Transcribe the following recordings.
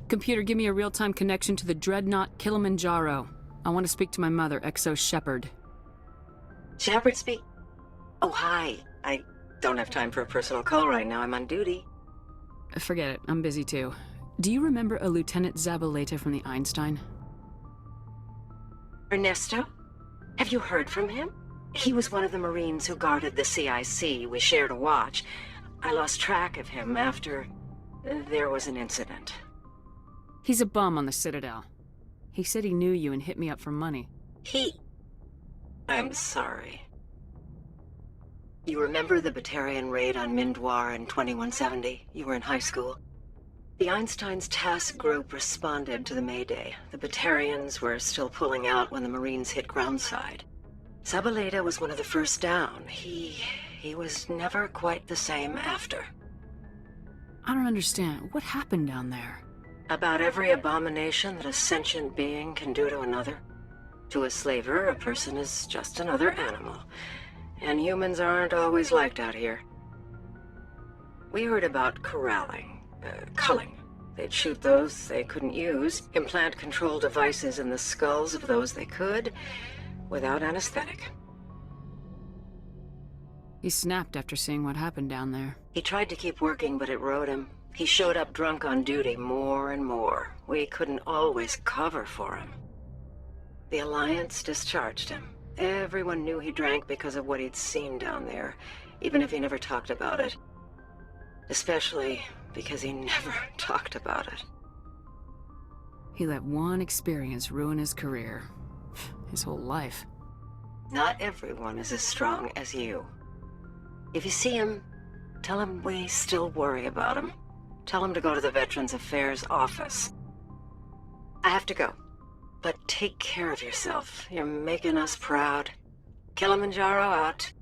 Computer, give me a real-time connection to the Dreadnought Kilimanjaro. I want to speak to my mother, Exo Shepard. Shepard speak? Oh, hi. I don't have time for a personal call right now. I'm on duty. Forget it. I'm busy too. Do you remember a Lieutenant Zabaleta from the Einstein? Ernesto? Have you heard from him? He was one of the Marines who guarded the CIC. We shared a watch. I lost track of him after there was an incident. He's a bum on the Citadel. He said he knew you and hit me up for money. I'm sorry. You remember the Batarian raid on Mindwar in 2170? You were in high school. The Einstein's task group responded to the Mayday. The Batarians were still pulling out when the Marines hit groundside. Zabaleta was one of the first down. He was never quite the same after. I don't understand. What happened down there? About every abomination that a sentient being can do to another. To a slaver, a person is just another animal. And humans aren't always liked out here. We heard about corralling, culling. They'd shoot those they couldn't use, implant control devices in the skulls of those they could, without anesthetic. He snapped after seeing what happened down there. He tried to keep working, but it rode him. He showed up drunk on duty more and more. We couldn't always cover for him. The Alliance discharged him. Everyone knew he drank because of what he'd seen down there, even if he never talked about it. Especially because he never talked about it. He let one experience ruin his career. His whole life. Not everyone is as strong as you. If you see him, tell him we still worry about him. Tell him to go to the Veterans Affairs office. I have to go. But take care of yourself. You're making us proud. Kilimanjaro out.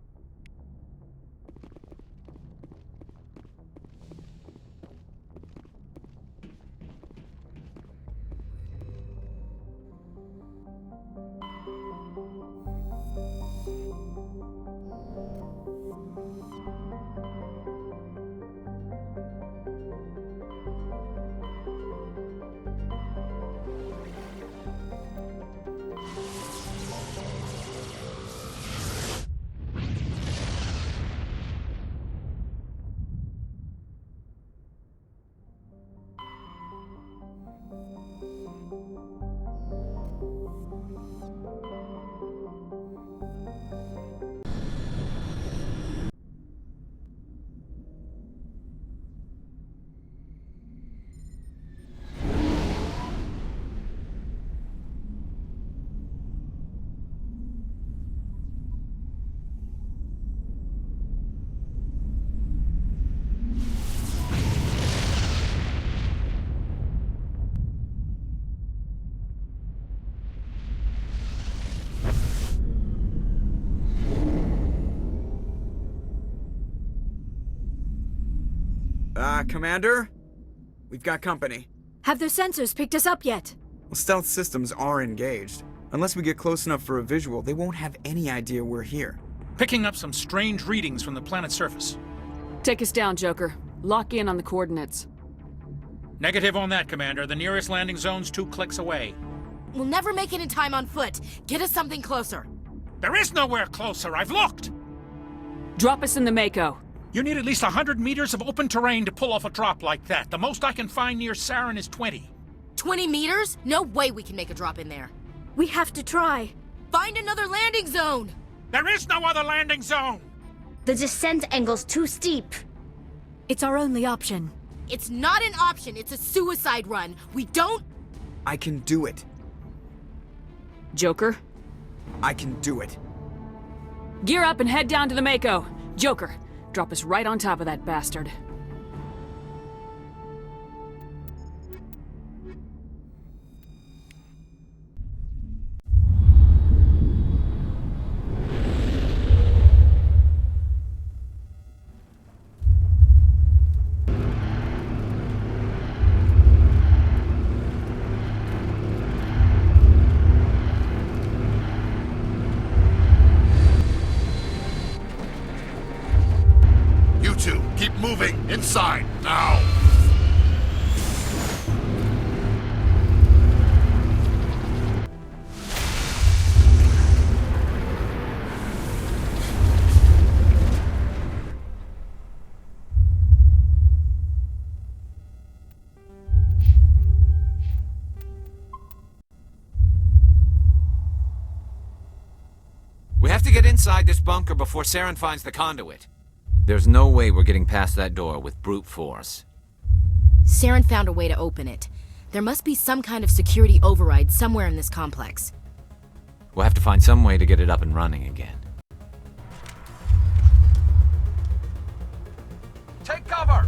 Commander? We've got company. Have their sensors picked us up yet? Well, stealth systems are engaged. Unless we get close enough for a visual, they won't have any idea we're here. Picking up some strange readings from the planet's surface. Take us down, Joker. Lock in on the coordinates. Negative on that, Commander. The nearest landing zone's 2 clicks away. We'll never make it in time on foot. Get us something closer. There is nowhere closer. I've looked! Drop us in the MAKO. You need at least 100 meters of open terrain to pull off a drop like that. The most I can find near Sarin is 20. 20 meters? No way we can make a drop in there. We have to try. Find another landing zone! There is no other landing zone! The descent angle's too steep. It's our only option. It's not an option, it's a suicide run. We don't... I can do it. Joker? I can do it. Gear up and head down to the MAKO. Joker, drop us right on top of that bastard. Keep moving! Inside! Now! get inside this bunker before Saren finds the conduit. There's no way we're getting past that door with brute force. Saren found a way to open it. There must be some kind of security override somewhere in this complex. We'll have to find some way to get it up and running again. Take cover!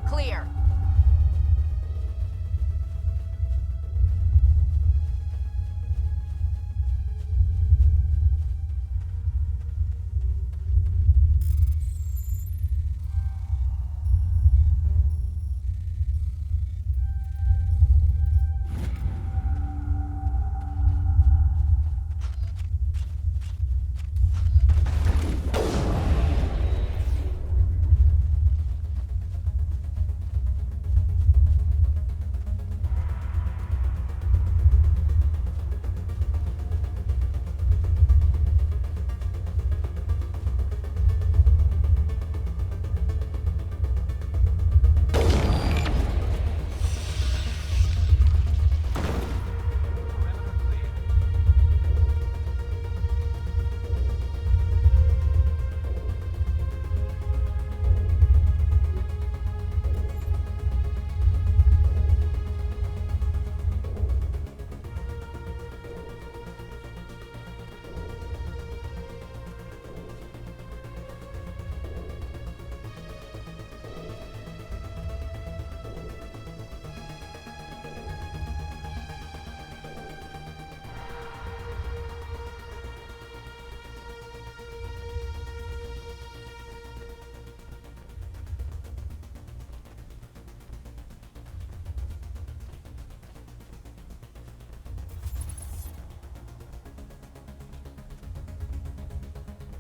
Clear.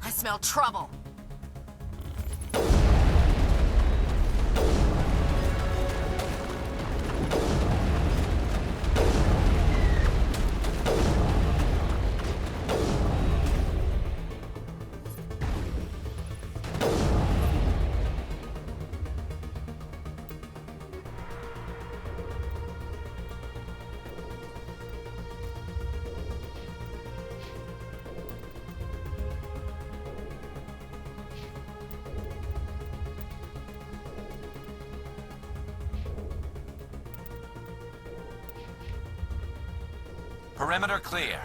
I smell trouble. Perimeter clear.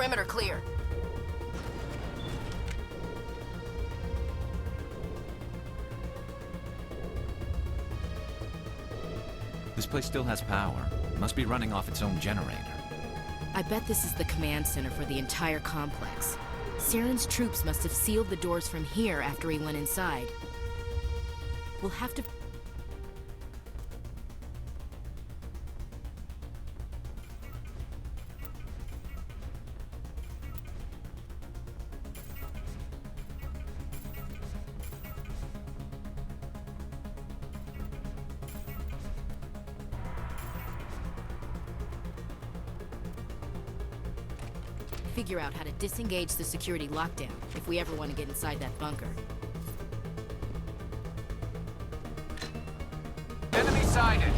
perimeter clear. This place still has power. It must be running off its own generator. I bet this is the command center for the entire complex. Saren's troops must have sealed the doors from here after he went inside. We'll have to... figure out how to disengage the security lockdown if we ever want to get inside that bunker. Enemy sighted!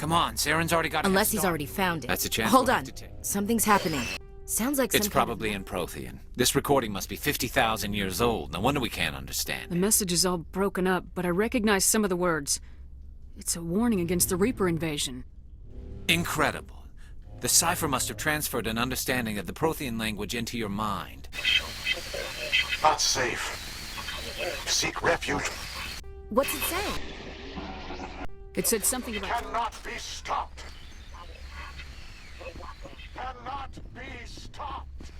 Come on, Saren's already got a Unless head he's start. already found it. That's a chance Hold we'll on. have to take. Something's happening. Sounds like some It's kind of- probably in Prothean. This recording must be 50,000 years old. No wonder we can't understand The it. message is all broken up, but I recognize some of the words. It's a warning against the Reaper invasion. Incredible. The cipher must have transferred an understanding of the Prothean language into your mind. Not safe. Seek refuge. What's it saying? It said something about... Cannot be stopped. Cannot be stopped.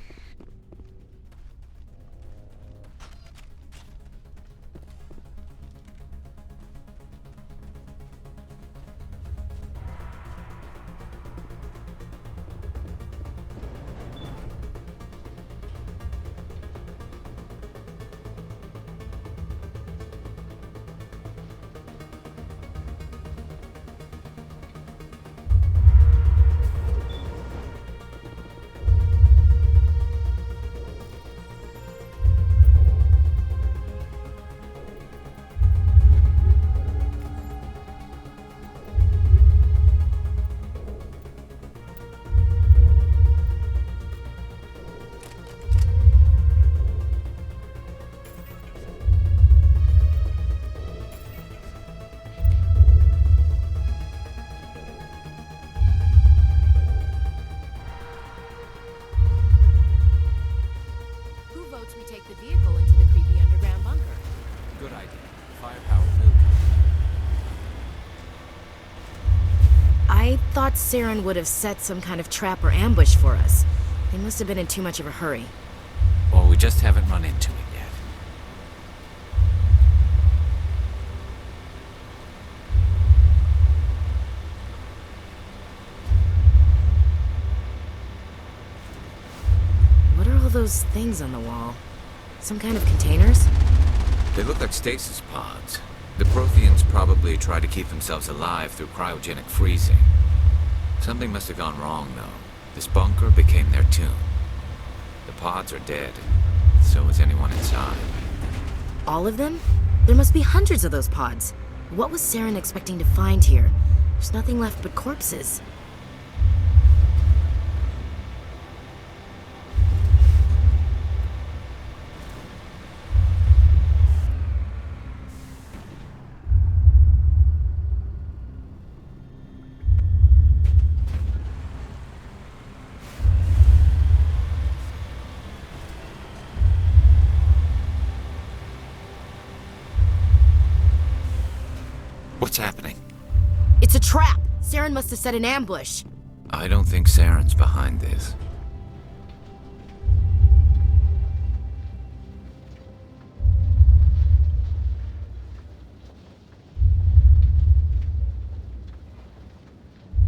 Who votes we take the vehicle into the creepy underground bunker? Good idea. Firepower will come. I thought Saren would have set some kind of trap or ambush for us. They must have been in too much of a hurry. Or we just haven't run into it yet. What are all those things on the wall? Some kind of containers? They look like stasis pods. The Protheans probably try to keep themselves alive through cryogenic freezing. Something must have gone wrong, though. This bunker became their tomb. The pods are dead. So is anyone inside. All of them? There must be hundreds of those pods. What was Saren expecting to find here? There's nothing left but corpses. What's happening? It's a trap! Saren must have set an ambush. I don't think Saren's behind this.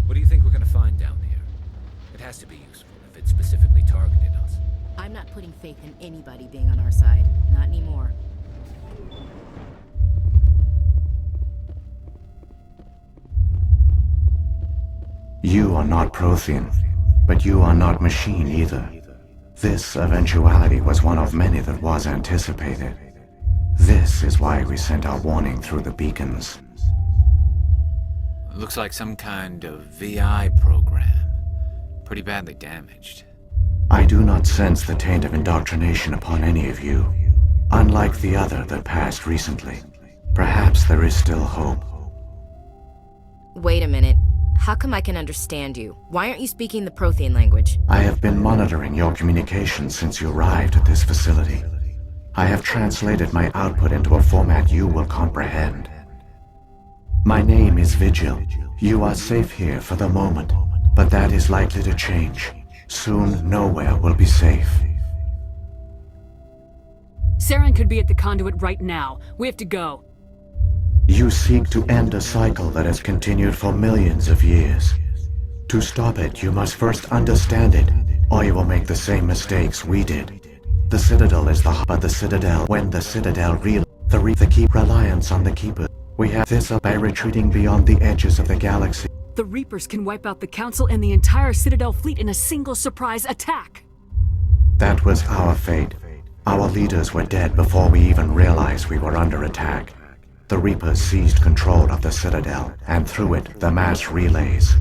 What do you think we're gonna find down here? It has to be useful if it specifically targeted us. I'm not putting faith in anybody being on our side. Not anymore. You are not Prothean, but you are not machine either. This eventuality was one of many that was anticipated. This is why we sent our warning through the beacons. Looks like some kind of VI program. Pretty badly damaged. I do not sense the taint of indoctrination upon any of you. Unlike the other that passed recently. Perhaps there is still hope. Wait a minute. How come I can understand you? Why aren't you speaking the Prothean language? I have been monitoring your communications since you arrived at this facility. I have translated my output into a format you will comprehend. My name is Vigil. You are safe here for the moment, but that is likely to change. Soon, nowhere will be safe. Saren could be at the conduit right now. We have to go. You seek to end a cycle that has continued for millions of years. To stop it, you must first understand it, or you will make the same mistakes we did. The Citadel is but the Citadel, when the Citadel the keep reliance on the Keeper. We have this up by retreating beyond the edges of the galaxy. The Reapers can wipe out the Council and the entire Citadel fleet in a single surprise attack. That was our fate. Our leaders were dead before we even realized we were under attack. The Reapers seized control of the Citadel, and through it, the mass relays.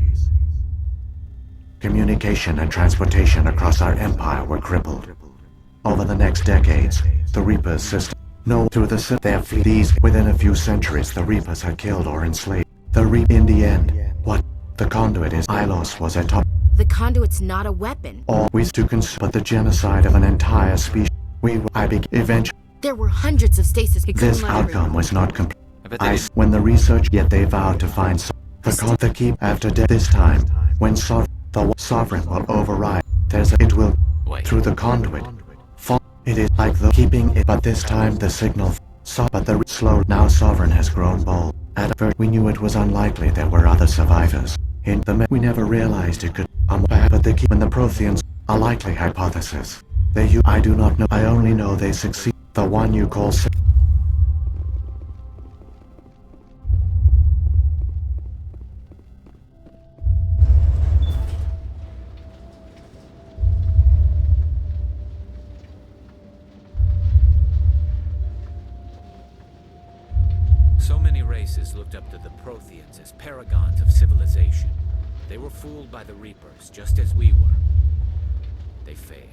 Communication and transportation across our empire were crippled. Over the next decades, the Reapers' system through their fleet. These, within a few centuries, the Reapers had killed or enslaved. In the end, what the conduit is, Ilos was at top. The conduit's not a weapon. Always to but the genocide of an entire species. Eventually. There were hundreds of stasis. This outcome was not complete. When the research, yet they vowed to find the keep after death. This time, when the sovereign will override, it will through the conduit. It is like the keeping it, but this time the signal but the slow. Now sovereign has grown bold. At first we knew it was unlikely there were other survivors. In the we never realized it could. But the keep and the Protheans, a likely hypothesis. I do not know. I only know they succeed. The one you call. So many races looked up to the Protheans as paragons of civilization. They were fooled by the Reapers, just as we were. They failed.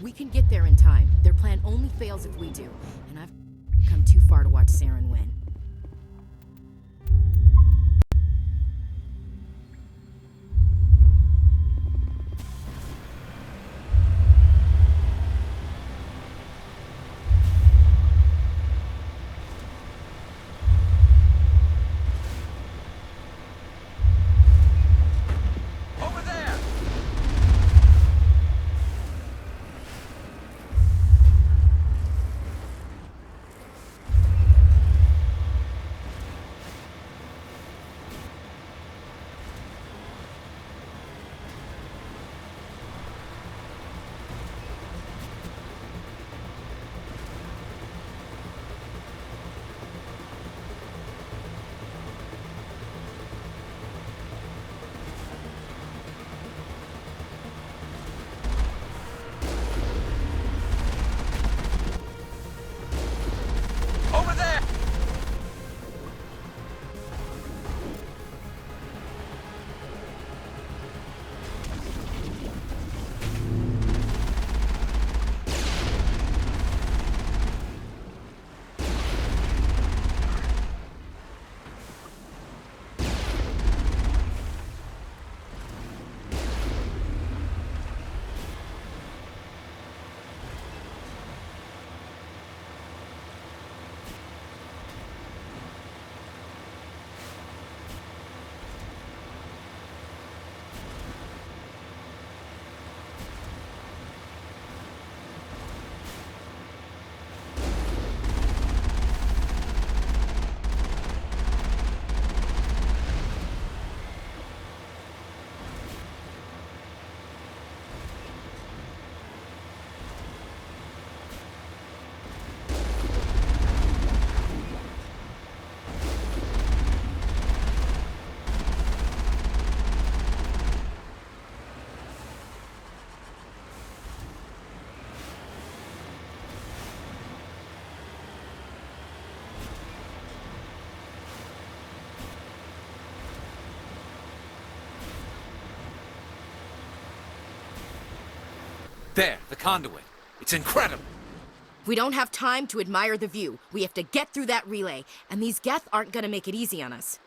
We can get there in time. Their plan only fails if we do. And I've come too far to watch Saren win. There, the conduit. It's incredible. We don't have time to admire the view. We have to get through that relay, and these Geth aren't gonna make it easy on us.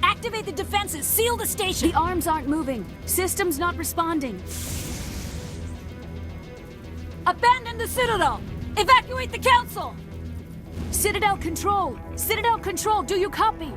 Activate the defenses! Seal the station! The arms aren't moving. Systems not responding. Abandon the Citadel! Evacuate the Council! Citadel Control! Citadel Control, do you copy?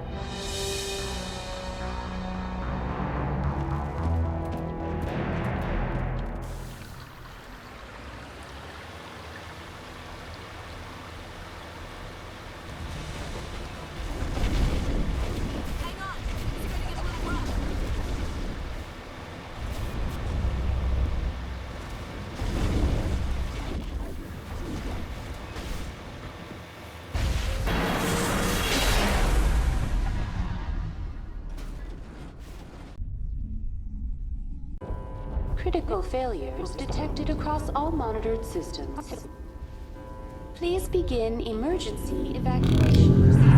Critical failures detected across all monitored systems. Please begin emergency evacuation procedure.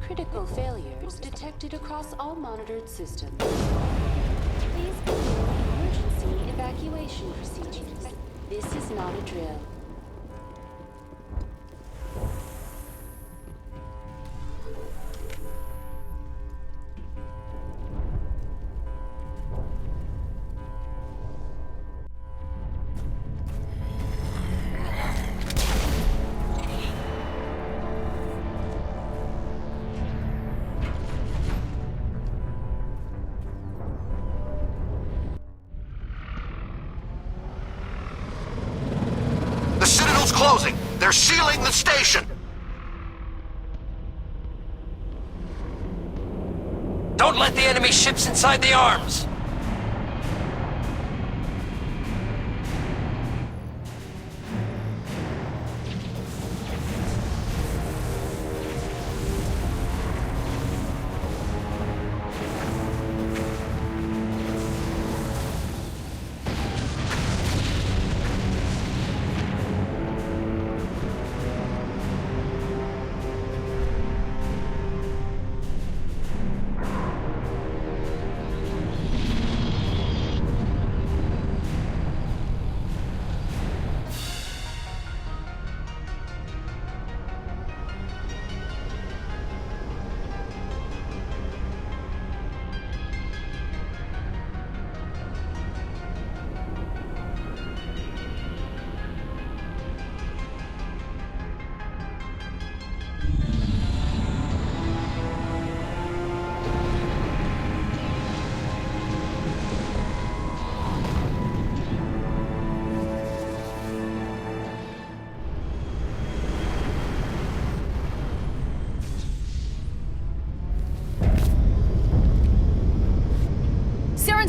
Critical failures detected across all monitored systems. Please begin emergency evacuation procedures. This is not a drill. The Citadel's closing. They're sealing the station. Don't let the enemy ships inside the arms!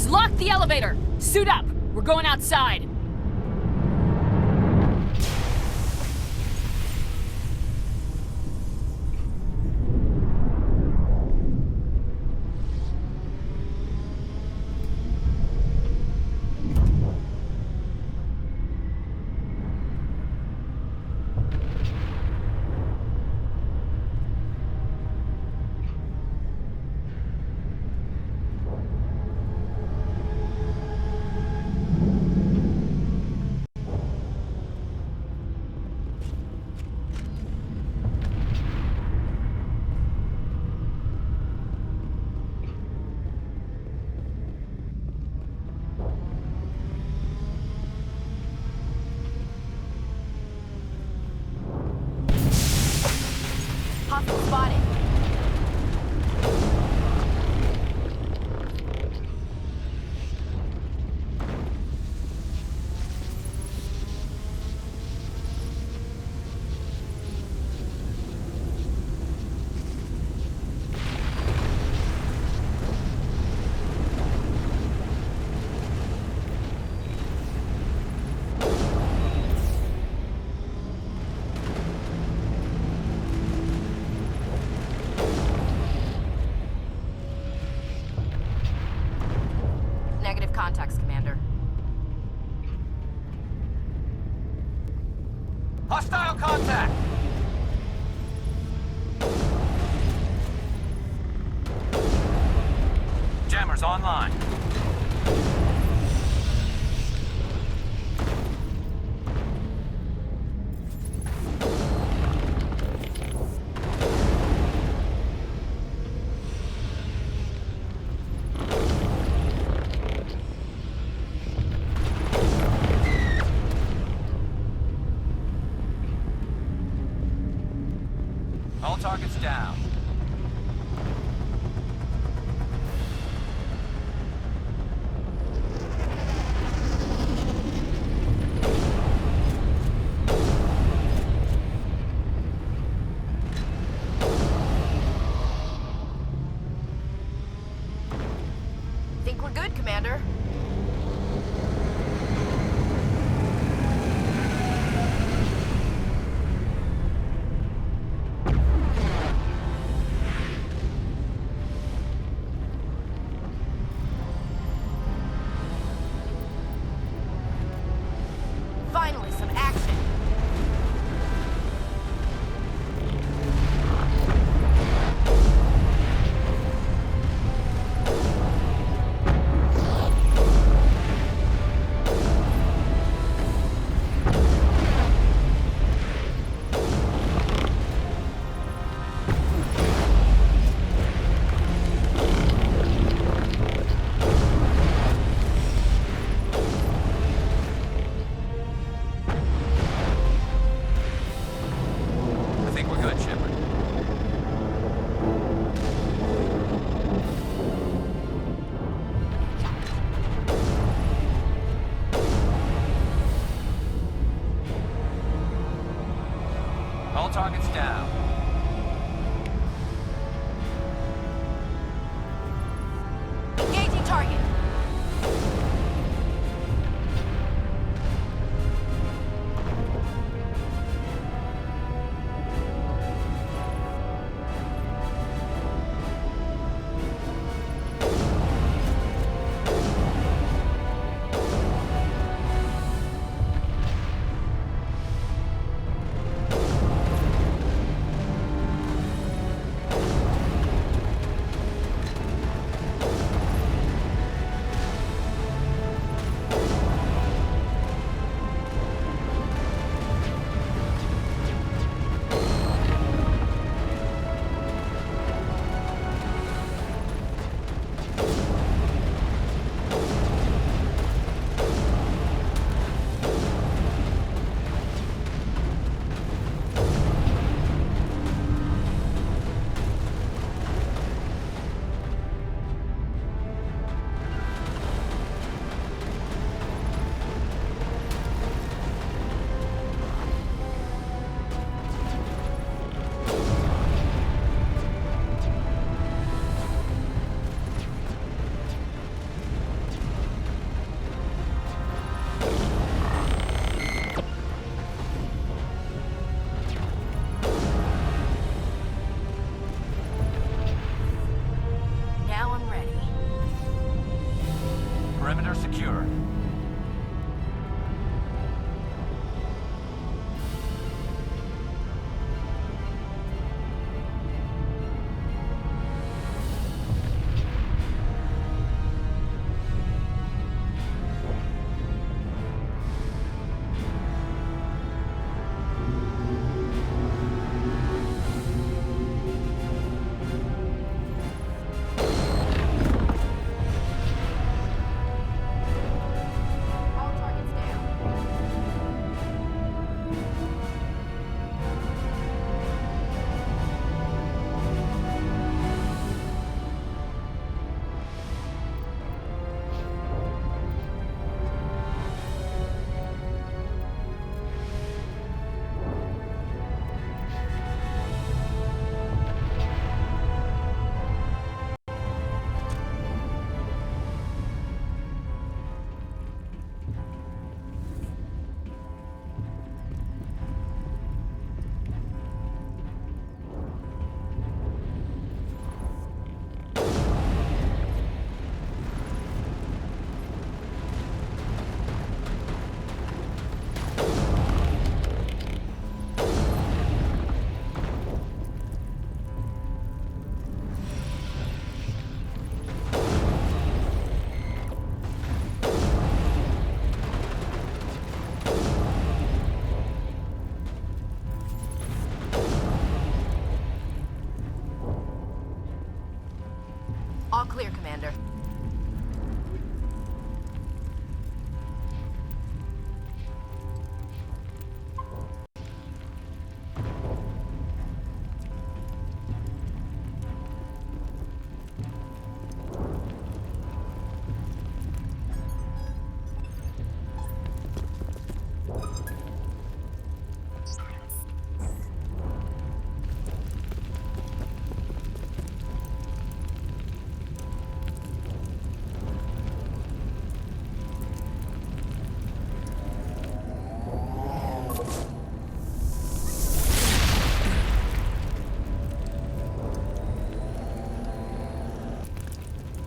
Lock the elevator! Suit up! We're going outside! negative contacts, Commander. Hostile contact! Jammers online. All targets down. Think we're good, Commander. Finally, some action. I think we're good, Shepard. All targets down. Engaging target. Now I'm ready. Perimeter secure.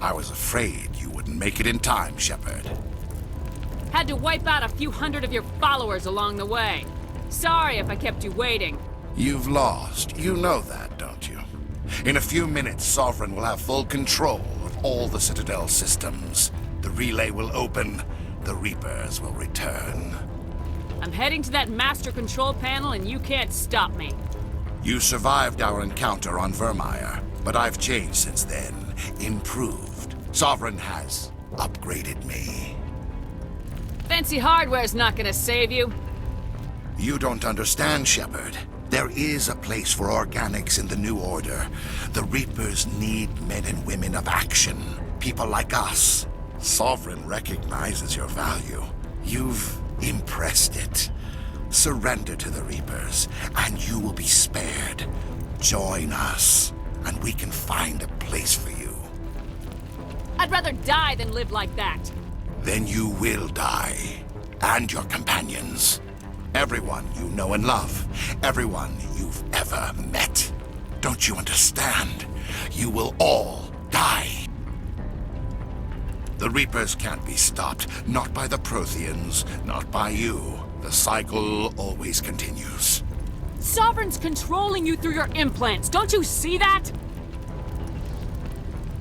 I was afraid you wouldn't make it in time, Shepard. Had to wipe out a few hundred of your followers along the way. Sorry if I kept you waiting. You've lost. You know that, don't you? In a few minutes, Sovereign will have full control of all the Citadel systems. The relay will open. The Reapers will return. I'm heading to that master control panel and you can't stop me. You survived our encounter on Vermeer, but I've changed since then. Improved. Sovereign has upgraded me. Fancy hardware's not gonna save you. You don't understand, Shepard. There is a place for organics in the New Order. The Reapers need men and women of action. People like us. Sovereign recognizes your value. You've impressed it. Surrender to the Reapers, and you will be spared. Join us, and we can find a place for you. I'd rather die than live like that. Then you will die. And your companions. Everyone you know and love. Everyone you've ever met. Don't you understand? You will all die. The Reapers can't be stopped. Not by the Protheans. Not by you. The cycle always continues. Sovereign's controlling you through your implants. Don't you see that?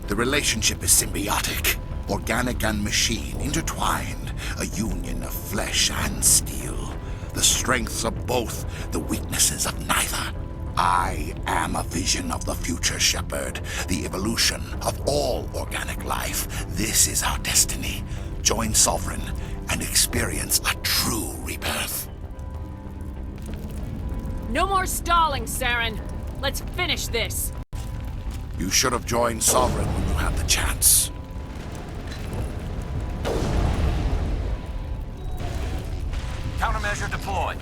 The relationship is symbiotic. Organic and machine intertwined. A union of flesh and steel. The strengths of both, the weaknesses of neither. I am a vision of the future, Shepard. The evolution of all organic life. This is our destiny. Join Sovereign and experience a true rebirth. No more stalling, Saren. Let's finish this. You should have joined Sovereign when you had the chance. Countermeasure deployed.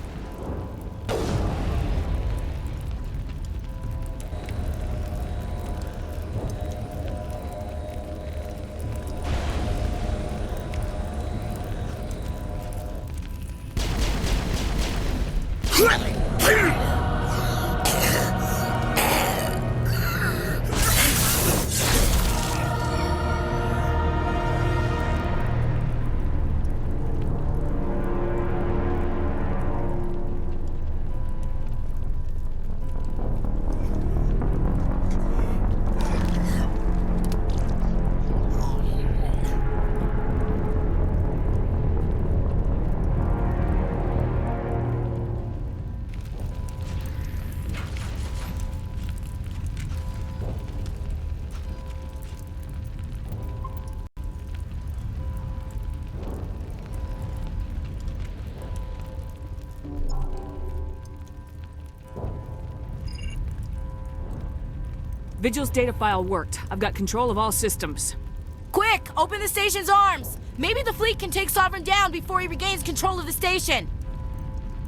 Vigil's data file worked. I've got control of all systems. Quick! Open the station's arms! Maybe the fleet can take Sovereign down before he regains control of the station.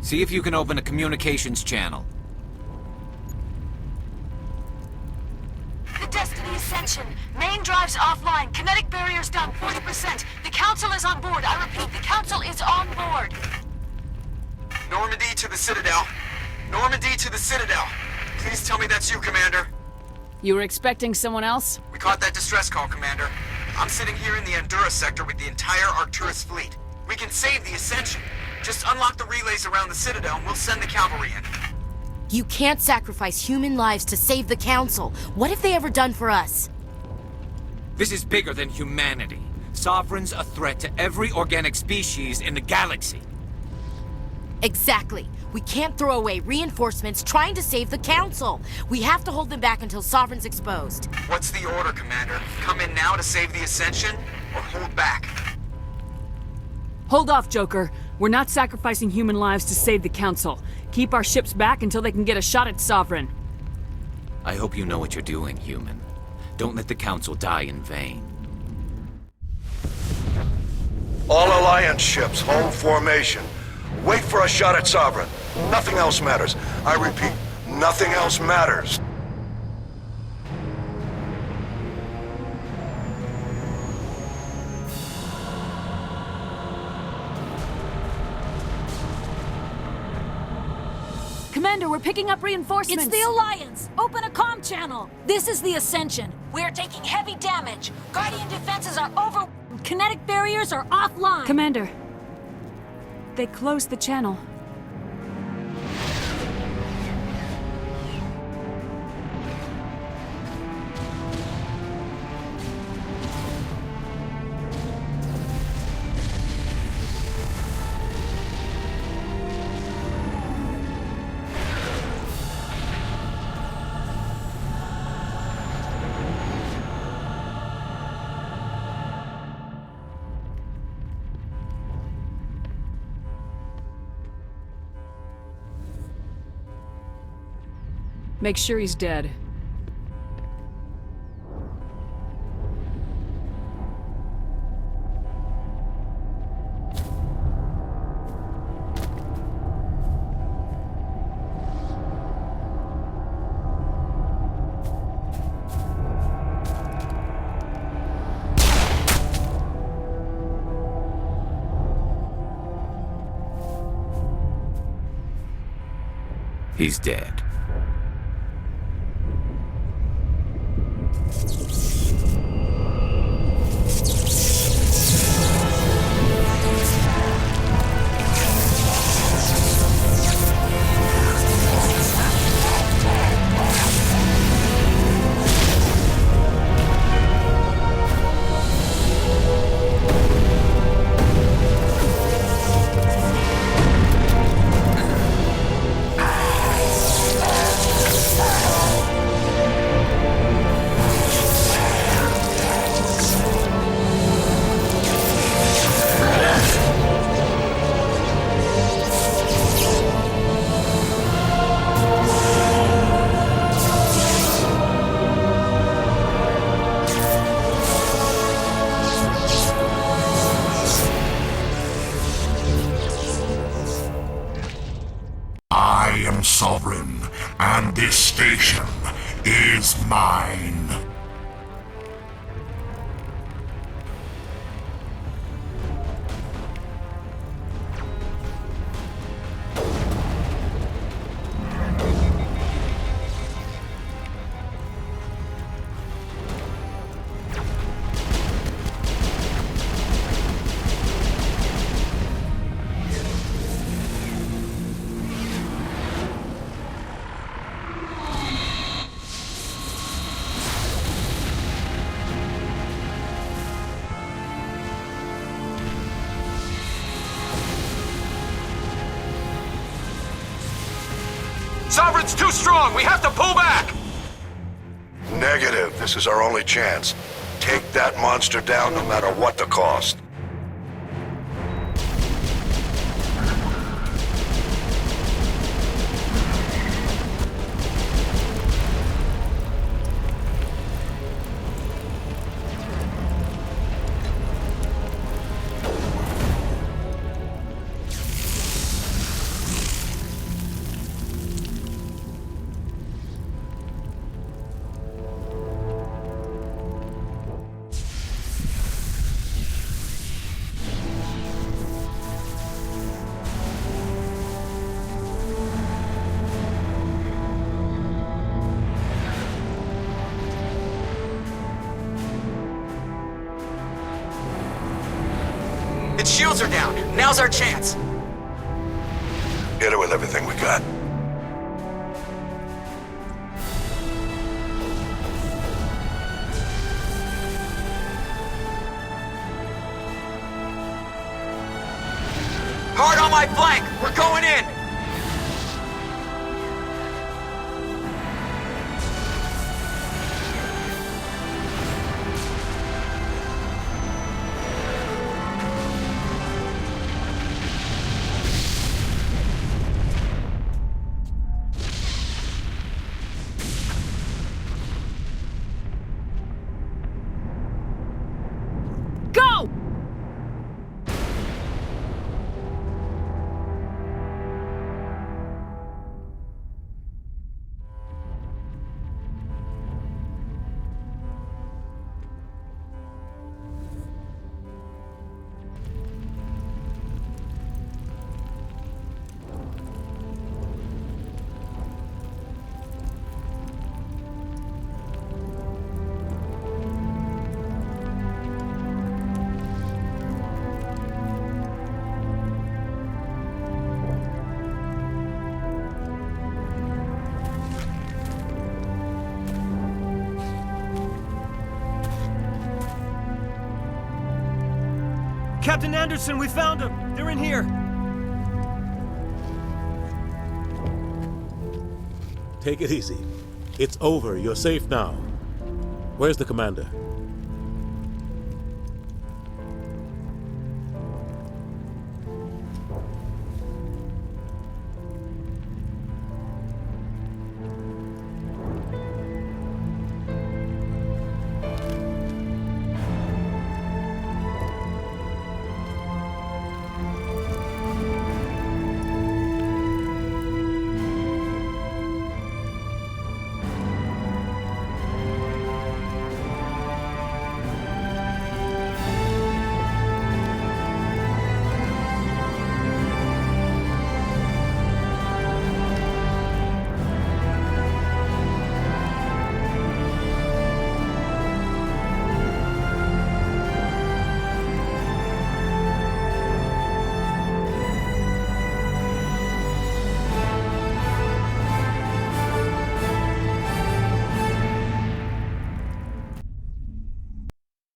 See if you can open a communications channel. The Destiny Ascension. Main drives offline. Kinetic barriers down 40%. The Council is on board. I repeat, the Council is on board. Normandy to the Citadel. Normandy to the Citadel. Please tell me that's you, Commander. You were expecting someone else? We caught that distress call, Commander. I'm sitting here in the Endura sector with the entire Arcturus fleet. We can save the Ascension. Just unlock the relays around the Citadel and we'll send the cavalry in. You can't sacrifice human lives to save the Council. What have they ever done for us? This is bigger than humanity. Sovereign's a threat to every organic species in the galaxy. Exactly. We can't throw away reinforcements trying to save the Council. We have to hold them back until Sovereign's exposed. What's the order, Commander? Come in now to save the Ascension, or hold back? Hold off, Joker. We're not sacrificing human lives to save the Council. Keep our ships back until they can get a shot at Sovereign. I hope you know what you're doing, human. Don't let the Council die in vain. All Alliance ships, home formation. Wait for a shot at Sovereign. Nothing else matters. I repeat, nothing else matters. Commander, we're picking up reinforcements. It's the Alliance! Open a comm channel! This is the Ascension. We're taking heavy damage. Guardian defenses are over... Kinetic barriers are offline. Commander, they closed the channel. Make sure he's dead. He's dead. I am sovereign, and this station is mine. Sovereign's too strong! We have to pull back! Negative. This is our only chance. Take that monster down no matter what the cost. Its shields are down. Now's our chance. Hit it with everything we got. Hard on my flank! We're going in! Captain Anderson, we found them! They're in here! Take it easy. It's over. You're safe now. Where's the commander?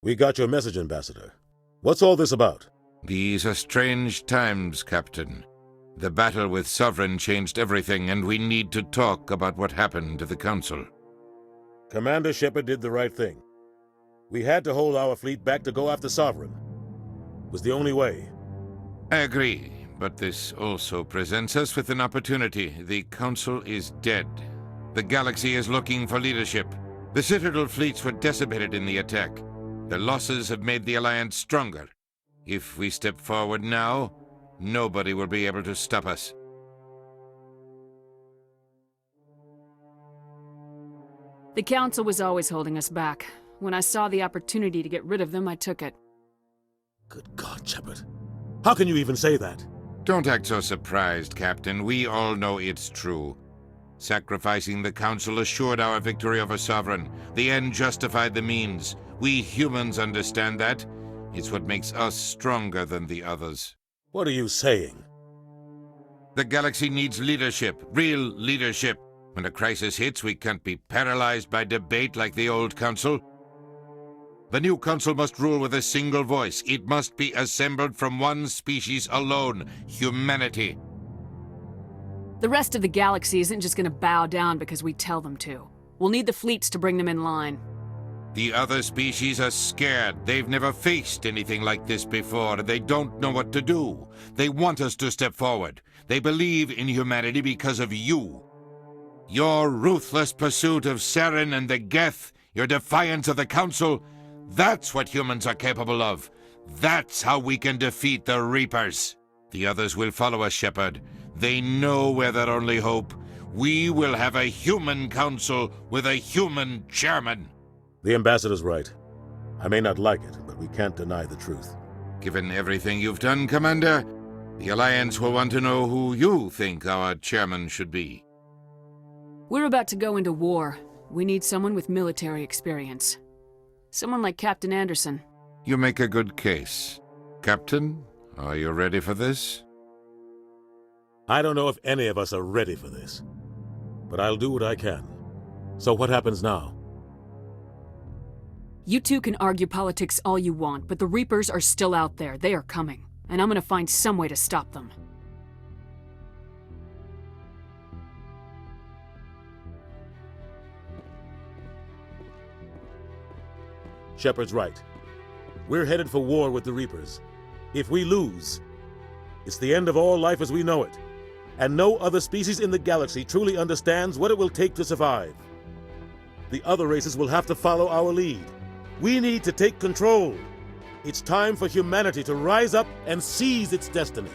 We got your message, Ambassador. What's all this about? These are strange times, Captain. The battle with Sovereign changed everything, and we need to talk about what happened to the Council. Commander Shepard did the right thing. We had to hold our fleet back to go after Sovereign. It was the only way. I agree, but this also presents us with an opportunity. The Council is dead. The galaxy is looking for leadership. The Citadel fleets were decimated in the attack. The losses have made the Alliance stronger. If we step forward now, nobody will be able to stop us. The Council was always holding us back. When I saw the opportunity to get rid of them, I took it. Good God, Shepard. How can you even say that? Don't act so surprised, Captain. We all know it's true. Sacrificing the Council assured our victory over Sovereign. The end justified the means. We humans understand that. It's what makes us stronger than the others. What are you saying? The galaxy needs leadership, real leadership. When a crisis hits, we can't be paralyzed by debate like the old Council. The new Council must rule with a single voice. It must be assembled from one species alone, humanity. The rest of the galaxy isn't just gonna bow down because we tell them to. We'll need the fleets to bring them in line. The other species are scared. They've never faced anything like this before, and they don't know what to do. They want us to step forward. They believe in humanity because of you. Your ruthless pursuit of Saren and the Geth, your defiance of the Council, that's what humans are capable of. That's how we can defeat the Reapers. The others will follow us, Shepard. They know we're their only hope. We will have a human council with a human chairman. The Ambassador's right. I may not like it, but we can't deny the truth. Given everything you've done, Commander, the Alliance will want to know who you think our chairman should be. We're about to go into war. We need someone with military experience. Someone like Captain Anderson. You make a good case. Captain, are you ready for this? I don't know if any of us are ready for this, but I'll do what I can. So what happens now? You two can argue politics all you want, but the Reapers are still out there. They are coming, and I'm gonna find some way to stop them. Shepard's right. We're headed for war with the Reapers. If we lose, it's the end of all life as we know it. And no other species in the galaxy truly understands what it will take to survive. The other races will have to follow our lead. We need to take control. It's time for humanity to rise up and seize its destiny.